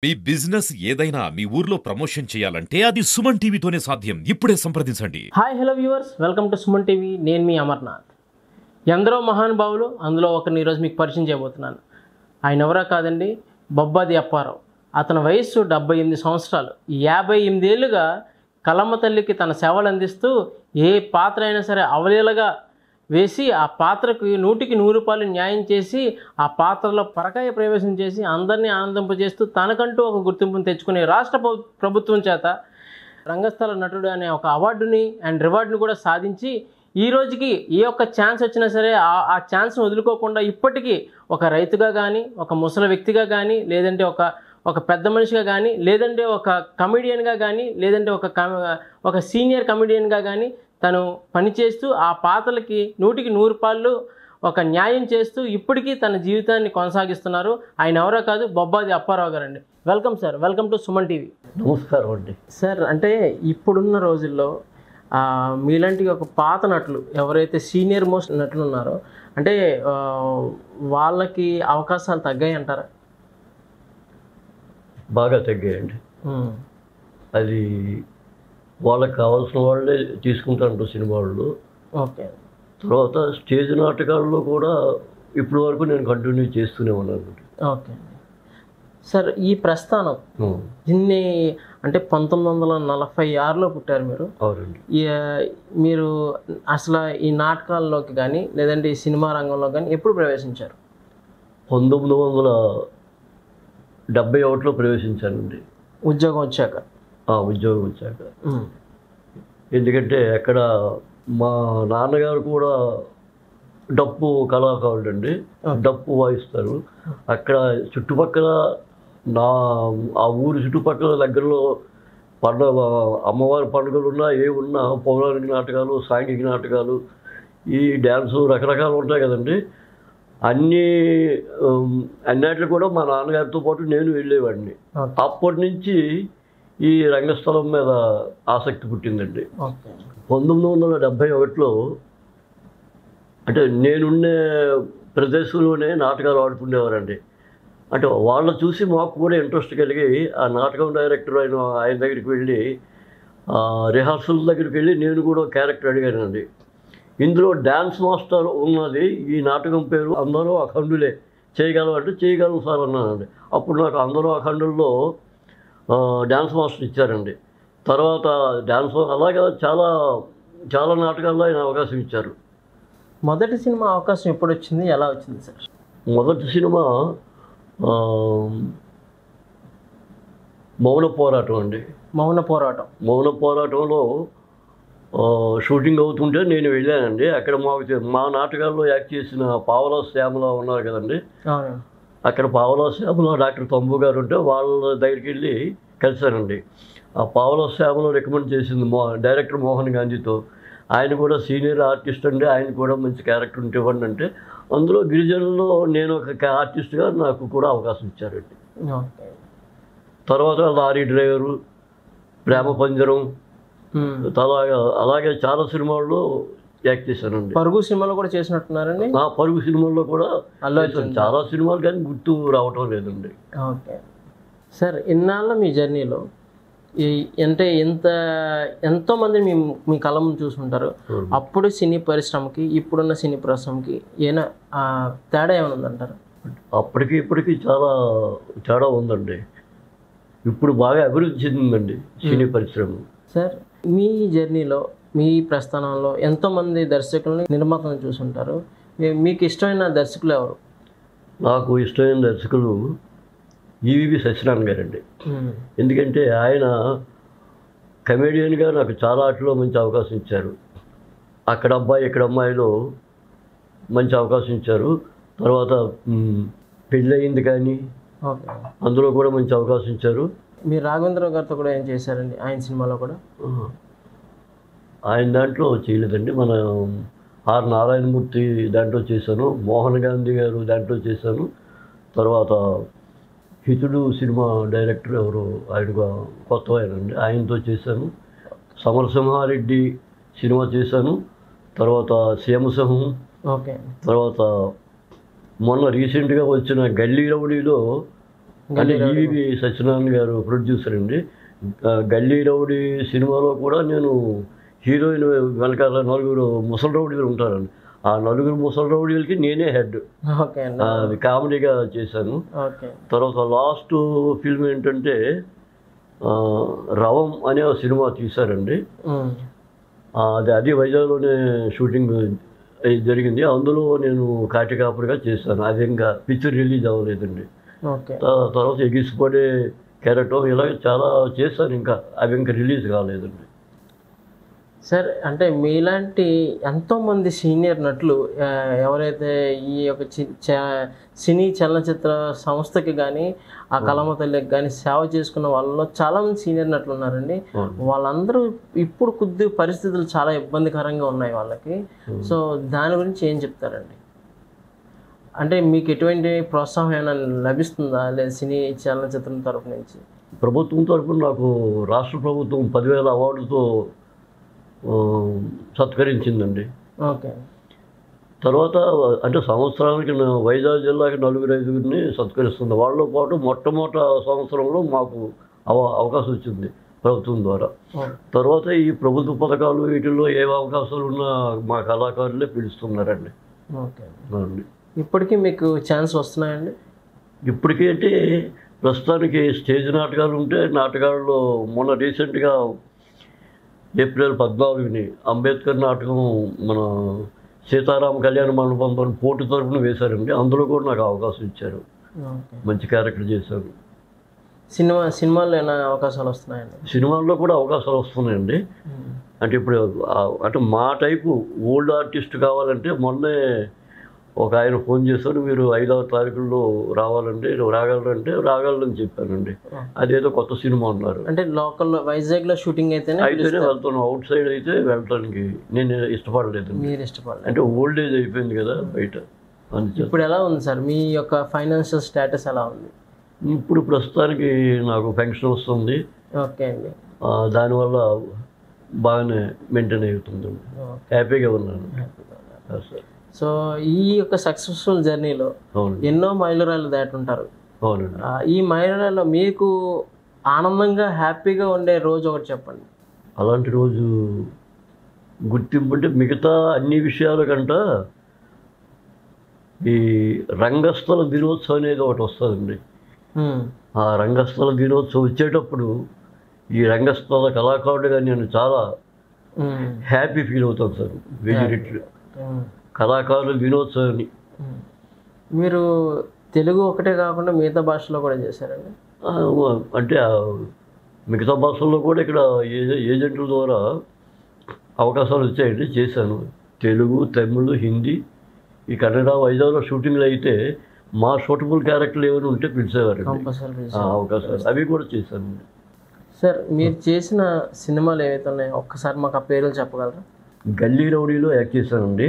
మీ business ఏదైనా మీ ఊర్లో promotion చేయాలంటే అది సుమన్ టీవీతోనే సాధ్యం. ఇప్పుడే సంప్రదించండి. Hi hello viewers, welcome to Suman TV. నేను మీ అమర్నాథ్. ఎందరో మహానుభావులు, అందులో ఒకరిని ఈరోజు మీకు పరిచయం చేయబోతున్నాను. ఆయన ఎవరో కాదండి, బొబ్బాది అప్పారావు. అతని వయస్సు 78 సంవత్సరాలు. 58 ఏళ్ళుగా కలమ్మ తల్లికి తన సేవలు అందిస్తూ ఏ పాత్ర అయినా సరే అవలీలగా వేసి ఆ పాత్రకు 100కి 100 రూపాయలు న్యాయం చేసి ఆ పాత్రలో పరకాయ ప్రవేశం చేసి అందరినీ ఆనందింపజేస్తూ తనకంటూ ఒక గుర్తింపును తెచ్చుకుని రాష్ట్ర ప్రభుత్వం చేత రంగస్థల నటుడు అనే ఒక అవార్డుని అండ్ రివార్డుని కూడా సాధించి ఈ రోజుకి ఏ ఒక్క ఛాన్స్ వచ్చినా సరే ఆ ఛాన్స్ని వదులుకోకుండా ఇప్పటికీ ఒక రైతుగా కానీ, ఒక ముసలి వ్యక్తిగా కానీ, లేదంటే ఒక పెద్ద మనిషిగా కానీ, లేదంటే ఒక కమెడియన్గా కానీ, లేదంటే ఒక సీనియర్ కమెడియన్గా కానీ తను పనిచేస్తూ ఆ పాత్రలకి 100కి 100 రూపాయలు ఒక న్యాయం చేస్తూ ఇప్పటికీ తన జీవితాన్ని కొనసాగిస్తున్నారు. ఆయన ఎవరో కాదు, బొబ్బాది అప్పారావు గారు అండి. Welcome sir, welcome to Suman TV. నమస్కారం అండి. సార్, అంటే ఇప్పుడున్న రోజుల్లో మీలాంటి ఒక పాత నటులు ఎవరైతే సీనియర్ మోస్ట్ నటులు ఉన్నారో అంటే వాళ్ళకి అవకాశాలు తగ్గాయి అంటారా? బాగా తగ్గాయండి. అది వాళ్ళకి కావాల్సిన వాళ్ళే తీసుకుంటారు సినిమా వాళ్ళు. ఓకే. తర్వాత స్టేజ్ నాటకాల్లో కూడా ఇప్పటి వరకు నేను కంటిన్యూ చేస్తూనే ఉన్నాను. ఓకే సార్, ఈ ప్రస్థానం దీన్ని అంటే 1946లో పుట్టారు మీరు. అవునండి. మీరు అసలు ఈ నాటకాల్లోకి కానీ లేదంటే ఈ సినిమా రంగంలో కానీ ఎప్పుడు ప్రవేశించారు? 1971లో ప్రవేశించానండి. ఉద్యోగం వచ్చాక? ఉద్యోగం వచ్చాక. ఎందుకంటే అక్కడ మా నాన్నగారు కూడా డప్పు కళాకారుడు అండి, డప్పు వాయిస్తారు. అక్కడ చుట్టుపక్కల ఆ ఊరి చుట్టుపక్కల దగ్గరలో అమ్మవారి పండుగలు ఉన్నా ఉన్నా పౌరాణిక నాటకాలు, సాంఘిక నాటకాలు, ఈ డ్యాన్సు రకరకాలు ఉంటాయి కదండి. అన్నిటిలో కూడా మా నాన్నగారితో పాటు నేను వెళ్ళేవాడిని. అప్పటి నుంచి ఈ రంగస్థలం మీద ఆసక్తి పుట్టిందండి. 1971లో అంటే నేనుండే ప్రదేశంలోనే నాటకాలు ఆడుకునేవారండి. అంటే వాళ్ళని చూసి మాకు కూడా ఇంట్రెస్ట్ కలిగి ఆ నాటకం డైరెక్టర్ ఆయన దగ్గరికి వెళ్ళి రిహార్సల్ దగ్గరికి వెళ్ళి నేను కూడా క్యారెక్టర్ అడిగానండి. ఇందులో డ్యాన్స్ మాస్టర్ ఉన్నది, ఈ నాటకం పేరు అందరూ అఖండులే, చేయగలం అంటే చేయగలం సార్ అన్నానండి. అప్పుడు నాకు అందరూ అఖండుల్లో డ్యాన్స్ మాస్టర్ ఇచ్చారండి. తర్వాత డ్యాన్స్ అలాగే చాలా చాలా నాటకాల్లో ఆయన అవకాశం ఇచ్చారు. మొదటి సినిమా అవకాశం ఎప్పుడు వచ్చింది, ఎలా వచ్చింది సార్? మొదటి సినిమా మౌన పోరాటం అండి. మౌన పోరాటంలో షూటింగ్ అవుతుంటే నేను వెళ్ళానండి. అక్కడ మా నాటకాల్లో యాక్ట్ చేసిన పావలా శ్యామల ఉన్నారు కదండి. అక్కడ పావలా శ్యామల డాక్టర్ తంబు గారు ఉంటే వాళ్ళ దగ్గరికి వెళ్ళి కలిశానండి. ఆ పావలా శ్యామల రికమెండ్ చేసింది డైరెక్టర్ మోహన్ గాంధీతో. ఆయన కూడా సీనియర్ ఆర్టిస్ట్ అండి, ఆయన కూడా మంచి క్యారెక్టర్ ఉంటే ఇవ్వండి అంటే అందులో గిరిజనుల్లో నేను ఒక ఆర్టిస్ట్గా నాకు కూడా అవకాశం ఇచ్చారండి. తర్వాత లారీ డ్రైవరు, ప్రేమ పంజరం, అలాగే చాలా సినిమాల్లో యాక్ట్ చేశానండి. పరుగు సినిమాలో కూడా చేసినట్టున్నారండి? పరుగు సినిమాల్లో కూడా చాలా సినిమాలు కానీ గుర్తు రావటం లేదండి. ఓకే సార్, ఇన్నాళ్ళ మీ జర్నీలో అంటే ఎంతోమంది మీ కళ్ళ ముందు చూసుకుంటారు. అప్పుడు సినీ పరిశ్రమకి ఇప్పుడున్న సినీ పరిశ్రమకి ఏమైనా తేడా ఏమైనా ఉందంటారు? అప్పటికి ఇప్పటికి చాలా తేడా ఉందండి. ఇప్పుడు బాగా అభివృద్ధి చెందిందండి సినీ పరిశ్రమ. సార్, మీ జర్నీలో మీ ప్రస్థానంలో ఎంతోమంది దర్శకులని, నిర్మాతలను చూసుంటారు. మీకు ఇష్టమైన దర్శకులు ఎవరు? నాకు ఇష్టమైన దర్శకులు ఈవీవి సత్యనారాయణ గారండి. ఎందుకంటే ఆయన కమెడియన్గా నాకు చాలా ఆటలో మంచి అవకాశం ఇచ్చారు. అక్కడ అబ్బాయి ఇక్కడ అమ్మాయిలో మంచి అవకాశం ఇచ్చారు. తర్వాత పెళ్ళయింది కానీ అందులో కూడా మంచి అవకాశం ఇచ్చారు. మీరు రాఘవేంద్రరావు గారితో కూడా ఏం చేశారండి ఆయన సినిమాలో కూడా? ఆయన దాంట్లో చేయలేదండి. మన ఆర్ నారాయణమూర్తి దాంట్లో చేశాను, మోహన్ గాంధీ గారు దాంట్లో చేశాను. తర్వాత హితుడు సినిమా డైరెక్టర్ ఎవరు ఆయన కొత్త ఆయనండి, ఆయనతో చేశాను. సమరసింహారెడ్డి సినిమా చేశాను. తర్వాత సీమసింహం. ఓకే. తర్వాత మొన్న రీసెంట్గా వచ్చిన గల్లీ రౌడీలో అంటే ఈవి సత్యనారాయణ గారు ప్రొడ్యూసర్ అండి. గల్లీ రౌడీ సినిమాలో కూడా నేను హీరోయిన్ వెనకాల 4 ముసలి రౌడీలు ఉంటారండి. ఆ 4 ముసలి రౌడీలకి నేనే హెడ్. ఓకే అండి. అది కామెడీగా చేశాను. ఓకే. తర్వాత లాస్ట్ ఫిల్మ్ ఏంటంటే రవం అనే సినిమా తీశారండి. అది వైజాగ్లోనే షూటింగ్ జరిగింది. అందులో నేను కాటికాపురిగా చేశాను. అది ఇంకా పిక్చర్ రిలీజ్ అవ్వలేదండి. ఓకే. తర్వాత ఎగిసిపడే క్యారెక్టర్ ఇలా చాలా చేశాను. ఇంకా అవి ఇంకా రిలీజ్ కాలేదండి. సార్ అంటే మీలాంటి ఎంతోమంది సీనియర్ నటులు ఎవరైతే ఈ యొక్క సినీ చలనచిత్ర సంస్థకి కానీ ఆ కళమ్మ తల్లికి కానీ సేవ చేసుకున్న వాళ్ళలో చాలామంది సీనియర్ నటులు ఉన్నారండి. వాళ్ళందరూ ఇప్పుడు కొద్ది పరిస్థితులు చాలా ఇబ్బందికరంగా ఉన్నాయి వాళ్ళకి. సో దాని గురించి ఏం చెప్తారండి? అంటే మీకు ఎటువంటి ప్రోత్సాహం ఏమైనా లభిస్తుందా లేదా సినీ చలనచిత్రం తరఫు నుంచి? ప్రభుత్వం తరఫున నాకు రాష్ట్ర ప్రభుత్వం 10,000 అవార్డుతో సత్కరించిందండి. ఓకే. తర్వాత అంటే సంవత్సరానికి వైజాగ్ జిల్లాకి 4-5 సత్కరిస్తుంది. వాళ్ళతో పాటు మొట్టమొదటి సంవత్సరంలో మాకు అవకాశం వచ్చింది ప్రభుత్వం ద్వారా. తర్వాత ఈ ప్రభుత్వ పథకాలు వీటిల్లో ఏ అవకాశాలు ఉన్నా మా కళాకారులే పిలుస్తున్నారండి. ఓకే అండి. ఇప్పటికీ మీకు ఛాన్స్ వస్తున్నాయండి? ఇప్పటికీ అంటే ప్రస్తుతానికి స్టేజ్ నాటకాలు ఉంటే నాటకాల్లో మొన్న రీసెంట్గా ఏప్రిల్ 14 అంబేద్కర్ నాటకం మన సీతారామ కళ్యాణ మండపం పోటీ తరఫున వేశారండి. అందులో కూడా నాకు అవకాశం ఇచ్చారు. మంచి క్యారెక్టర్ చేశాను. సినిమాల్లో ఏమైనా అవకాశాలు వస్తున్నాయండి? సినిమాల్లో కూడా అవకాశాలు వస్తున్నాయండి. అంటే ఇప్పుడు అంటే మా టైపు ఓల్డ్ ఆర్టిస్ట్ కావాలంటే మొన్నే ఒక ఆయన ఫోన్ చేశారు, మీరు 5వ తారీఖుల్లో రావాలండి, రాగలరంటే రాగలరని చెప్పానండి. అదేదో కొత్త సినిమా ఉన్నారు. అంటే లోకల్లో వైజాగ్లో షూటింగ్ అయితేనే వెళ్తాను. అవుట్ సైడ్ అయితే వెళ్ళటానికి నేను ఇష్టపడలేదు. మీరు ఇష్టపడలేదు అంటే ఓల్డ్ ఏజ్ అయిపోయింది కదా బయట. ఇప్పుడు ఎలా ఉంది సార్ మీ యొక్క ఫైనాన్షియల్ స్టేటస్ ఎలా ఉంది? ఇప్పుడు ప్రస్తుతానికి నాకు పెన్షన్ వస్తుంది. ఓకే అండి. దానివల్ల బాగానే మెయింటైన్ అవుతుందండి. హ్యాపీగా ఉన్నాను సార్. సో ఈ యొక్క సక్సెస్ఫుల్ జర్నీలో ఎన్నో మైలురాళ్ళు దాటుంటారు. అవునండి. ఈ మైలురాళ్ళలో మీకు ఆనందంగా హ్యాపీగా ఉండే రోజు ఒకటి చెప్పండి. అలాంటి రోజు గుర్తింపు అంటే మిగతా అన్ని విషయాల కంట ఈ రంగస్థల దినోత్సవం అనేది ఒకటి వస్తుందండి. ఆ రంగస్థల దినోత్సవం వచ్చేటప్పుడు ఈ రంగస్థల కళాకారుడిగా నేను చాలా హ్యాపీ ఫీల్ అవుతాను సార్. వెరీ కళాకారుల దినోత్సవాన్ని. మీరు తెలుగు ఒకటే కాకుండా మిగతా భాషలో కూడా చేశారండి? అంటే మిగతా భాషల్లో కూడా ఇక్కడ ఏజెంట్ల ద్వారా అవకాశాలు వచ్చాయండి, చేశాను. తెలుగు, తమిళ్, హిందీ, ఈ కన్నడ, వైజాగ్లో షూటింగ్లు అయితే మా షూటబుల్ క్యారెక్టర్లు ఏమైనా ఉంటే పిలిచేవారండి అవకాశాలు. అవి కూడా చేశాను. సార్ మీరు చేసిన సినిమాలు ఏవైతే ఉన్నాయో ఒక్కసారి మాకు ఆ పేర్లు చెప్పగలరా? గల్లీ రౌడీలో యాక్ట్ చేశానండి.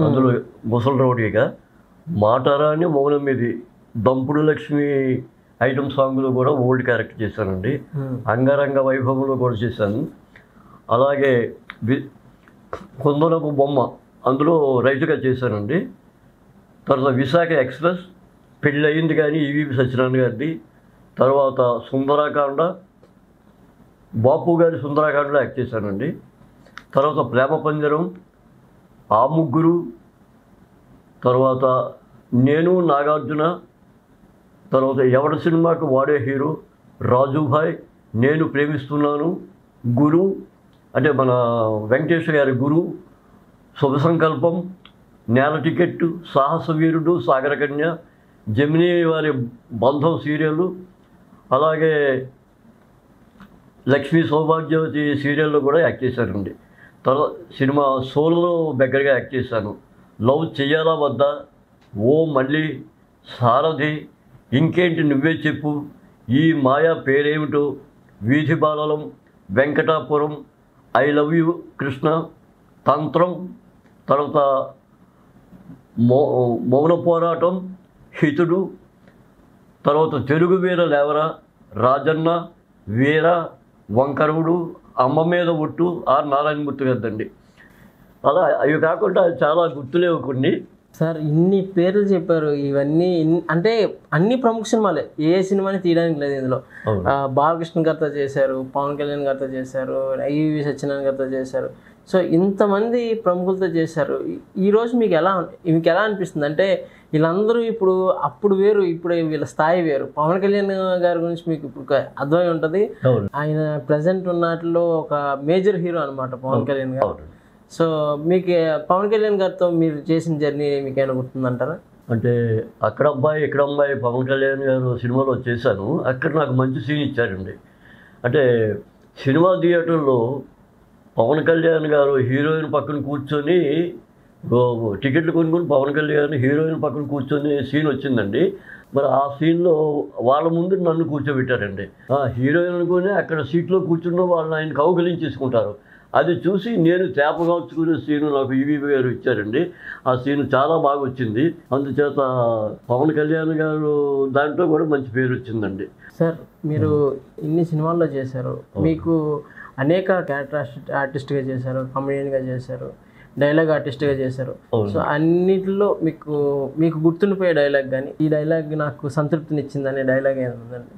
అందులో ముసలి రౌడీగా. మాటారాని మౌనం మీది దంపుడు లక్ష్మి ఐటమ్ సాంగ్లో కూడా ఓల్డ్ క్యారెక్టర్ చేశానండి. అంగరంగ వైభవంలో కూడా చేశాను. అలాగే కొందరపు బొమ్మ అందులో రైతుగా చేశానండి. తర్వాత విశాఖ ఎక్స్ప్రెస్ పెళ్ళి అయింది కానీ ఈవీపీ సత్యనారాయణ గారిది. తర్వాత సుందరాకాండ బాపు గారి సుందరాకాండలో యాక్ట్ చేశానండి. తర్వాత ప్రేమ పంజరం, ఆ ముగ్గురు, తర్వాత నేను నాగార్జున, తర్వాత ఎవరి సినిమాకు వాడే హీరో, రాజుభాయ్, నేను ప్రేమిస్తున్నాను, గురు అంటే మన వెంకటేశ్వర గారి గురు, శుభ సంకల్పం, నేల టికెట్టు, సాహస వీరుడు, సాగరకన్య, జమినీ వారి బంధం సీరియళ్ళు, అలాగే లక్ష్మీ సౌభాగ్యవతి సీరియల్లో కూడా యాక్ట్ చేశానండి. తర్వాత సినిమా సోలో దగ్గరగా యాక్ట్ చేశాను. లవ్ చెయ్యాలా వద్దా, ఓ మళ్ళీ, సారథి, ఇంకేంటి నువ్వే చెప్పు, ఈ మాయా పేరేమిటో, వీధి బాలలం, Venkatapuram, I love you Krishna, Tantram, తర్వాత మౌన పోరాటం, హితుడు, తర్వాత తెలుగు వీర లేవరా, రాజన్న, వీర, వంకరుడు, అమ్మ మీద ఒట్టు, ఆర్ నారాయణమూర్తి గారిదండి. అలా అవి కాకుండా చాలా గుర్తులేవు కొన్ని. సార్ ఇన్ని పేర్లు చెప్పారు, ఇవన్నీ అంటే అన్ని ప్రముఖ సినిమాలే, ఏ సినిమాని తీయడానికి లేదు ఇందులో. బాలకృష్ణ గారితో చేశారు, పవన్ కళ్యాణ్ గారితో చేశారు, ఐవి సత్యనారాయణ గారితో చేశారు. సో ఇంతమంది ప్రముఖులతో చేశారు. ఈరోజు మీకు ఎలా అనిపిస్తుంది అంటే వీళ్ళందరూ ఇప్పుడు అప్పుడు వేరు, ఇప్పుడు వీళ్ళ స్థాయి వేరు. పవన్ కళ్యాణ్ గారి గురించి మీకు ఇప్పుడు అర్థమై ఉంటుంది. ఆయన ప్రజెంట్ ఉన్నట్లో ఒక మేజర్ హీరో అనమాట పవన్ కళ్యాణ్ గారు. సో మీకు పవన్ కళ్యాణ్ గారితో మీరు చేసిన జర్నీ మీకు ఏమైనా గుర్తుందంటారా? అంటే అక్కడ అబ్బాయి ఇక్కడ అమ్మాయి పవన్ కళ్యాణ్ గారు సినిమాలో చేశాను. అక్కడ నాకు మంచి సీన్ ఇచ్చారండి. అంటే సినిమా థియేటర్లో పవన్ కళ్యాణ్ గారు హీరోయిన్ పక్కన కూర్చొని టికెట్లు కొనుక్కొని పవన్ కళ్యాణ్ హీరోయిన్ పక్కన కూర్చొని సీన్ వచ్చిందండి. మరి ఆ సీన్లో వాళ్ళ ముందు నన్ను కూర్చోబెట్టారండి. హీరోయిన్ అనుకుని అక్కడ సీట్లో కూర్చున్న వాళ్ళని ఆయన కౌగలించేసుకుంటారు. అది చూసి నేను తేపగాల్చుకునే సీను నాకు ఈవీ గారు ఇచ్చారండి. ఆ సీను చాలా బాగా వచ్చింది. అందుచేత పవన్ కళ్యాణ్ గారు దాంట్లో కూడా మంచి పేరు వచ్చిందండి. సార్ మీరు ఇన్ని సినిమాల్లో చేశారు, మీకు అనేక క్యారెక్టర్ ఆర్టిస్ట్గా చేశారు, కామెడియన్గా చేశారు, డైలాగ్ ఆర్టిస్ట్గా చేశారు. సో అన్నిటిలో మీకు గుర్తుండిపోయే డైలాగ్ కానీ ఈ డైలాగ్ నాకు సంతృప్తినిచ్చింది అనే డైలాగ్ ఏముందండి?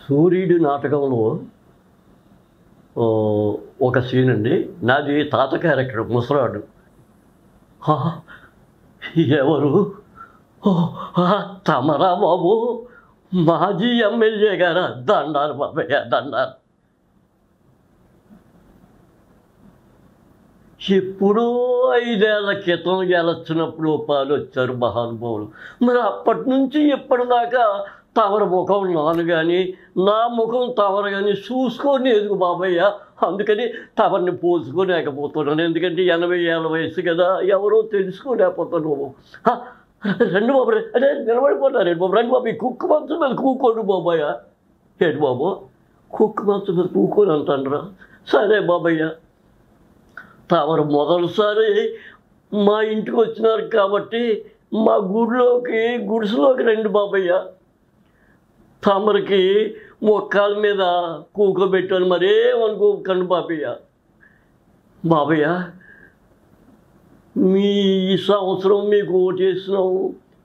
సూర్యుడు నాటకంలో ఒక సీన్ అండి. నాది తాత క్యారెక్టర్ ముసరాడు. ఎవరు? తమరా బాబు, మాజీ ఎమ్మెల్యే గారా? దండారు బాబయ్య, దండారు. ఎప్పుడూ 5 ఏళ్ల క్రితం గెలొచ్చినప్పుడు పాలు వచ్చారు మహానుభావులు. మరి అప్పటి నుంచి ఇప్పటిదాకా తమర ముఖం నాను కానీ నా ముఖం తమరు కానీ చూసుకొని ఎదుగు బాబయ్య. అందుకని తమరిని పోల్చుకోలేకపోతున్నాను. ఎందుకంటే 80 ఏళ్ళ వయసు కదా, ఎవరో తెలుసుకోలేకపోతున్నావు. రెండు బాబు, అదే నిలబడిపోతారు బాబు. రండి బాబు, ఈ కుక్క మంచం మీద కూకోండి బాబయ్య. ఏంటి బాబు, కుక్క మంచం మీద కూకొని అంటారా? సరే బాబయ్య. తమరు మొదటిసారి మా ఇంటికి వచ్చినారు కాబట్టి మా గుడిసెలోకి రండి బాబయ్య. తమరికి మొక్కల మీద కూకోబెట్టాను, మరేమనుకోకండి బాబయ్య. బాబయ్య, ఈ సంవత్సరం మీకు ఓటేసినాము,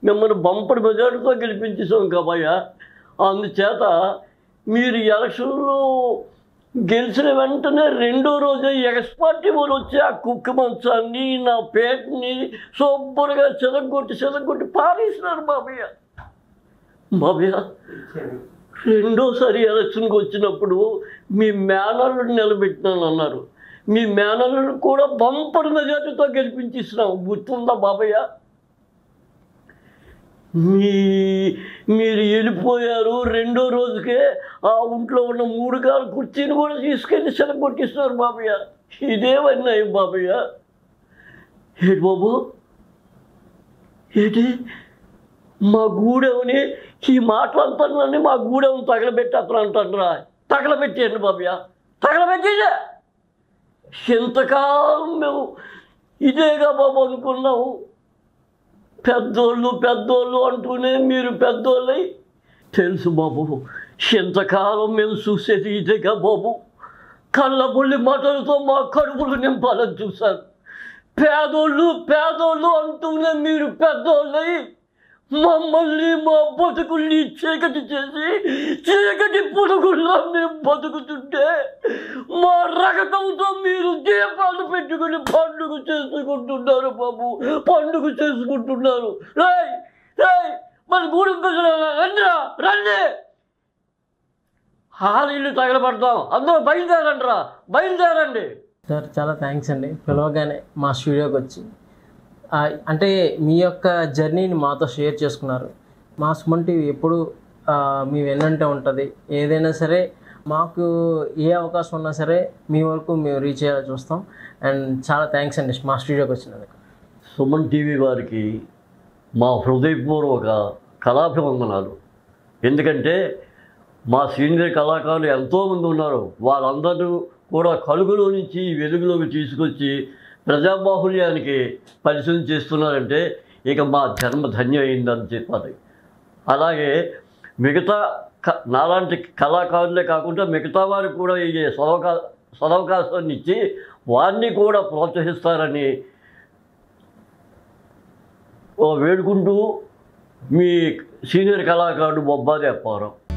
మిమ్మల్ని బంపర్ మెజార్టీతో గెలిపించేసాం కాబయ్య. అందుచేత మీరు ఎలక్షన్లో గెలిచిన వెంటనే 2వ రోజే ఎక్స్పార్టీ వాళ్ళు వచ్చి ఆ కుక్క మంచాన్ని నా పేటని శుభ్రంగా చెదగొట్టి పారేసినారు బాబయ్య. బాబయ్య, 2వసారి ఎలక్షన్కి వచ్చినప్పుడు మీ మేనల్ని నిలబెట్టినాను అన్నారు. మీ మేనల్ని కూడా బంపర్ మెజార్టీతో గెలిపించేసినాం, గుర్తుందా బాబయ్య? మీరు వెళ్ళిపోయారు. 2వ రోజుకే ఆ ఒంట్లో ఉన్న 3 కాళ్ళ కుర్చీని కూడా తీసుకెళ్ళి సెలగొట్టిస్తున్నారు బాబయ్య. ఇదేమన్నాయి బాబయ్య? ఏంటి బాబు, ఏంటి మా గూడెవని ఈ మాటలంటానని మా గూడెవని తగలబెట్టేస్తాను అంటారా? తగలబెట్టేయండి బాబయ్య, తగలబెట్టేదే. ఎంతకాలం మేము ఇదేగా బాబు అనుకున్నాము. పెద్దోళ్ళు అంటూనే మీరు పెద్దోళ్ళై తెలుసు బాబు. ఎంతకాలం మేము చూసేది ఇదేగా బాబు. కళ్ళబొల్లి మాటలతో మా కడుపులు నింపాలని చూశారు. పేదోళ్ళు అంటూనే మీరు పెద్దోళ్ళై మమ్మల్ని మా బతుకుల్ని చీకటి చేసి చీకటి పురుగుల్లో మేము బతుకుతుంటే మా రగతంతో మీరు దీపాలు పెట్టుకుని పండుగ చేసుకుంటున్నారు బాబు, పండుగ చేసుకుంటున్నారు. మన గూడెం రండి, హాలీళ్ళు తగలబడతాం, అందరూ బయలుదేరండి. సార్ చాలా థ్యాంక్స్ అండి, పిలవగానే మా స్టూడియోకి వచ్చి అంటే మీ యొక్క జర్నీని మాతో షేర్ చేసుకున్నారు. మా సుమన్ టీవీ ఎప్పుడు మీ వెన్నంటే ఉంటుంది. ఏదైనా సరే మాకు ఏ అవకాశం ఉన్నా సరే మీ వరకు మేము రీచ్ అయ్యేలా చూస్తాం. అండ్ చాలా థ్యాంక్స్ అండి మా స్టూడియోకి వచ్చినందుకు. సుమన్ టీవీ వారికి మా హృదయపూర్వక కళాభివందనాలు. ఎందుకంటే మా సీనియర్ కళాకారులు ఎంతోమంది ఉన్నారు. వాళ్ళందరూ కూడా కలుగులో నుంచి వెలుగులోకి తీసుకొచ్చి ప్రజాబాహుల్యానికి పరిచయం చేస్తున్నారంటే ఇక మా జన్మ ధన్యం అయిందని చెప్పాలి. అలాగే మిగతా నాలాంటి కళాకారులే కాకుండా మిగతా వారికి కూడా ఈ సదవకాశాన్ని ఇచ్చి వారిని కూడా ప్రోత్సహిస్తారని వేడుకుంటూ మీ సీనియర్ కళాకారుడు బొబ్బాది అప్పారావు.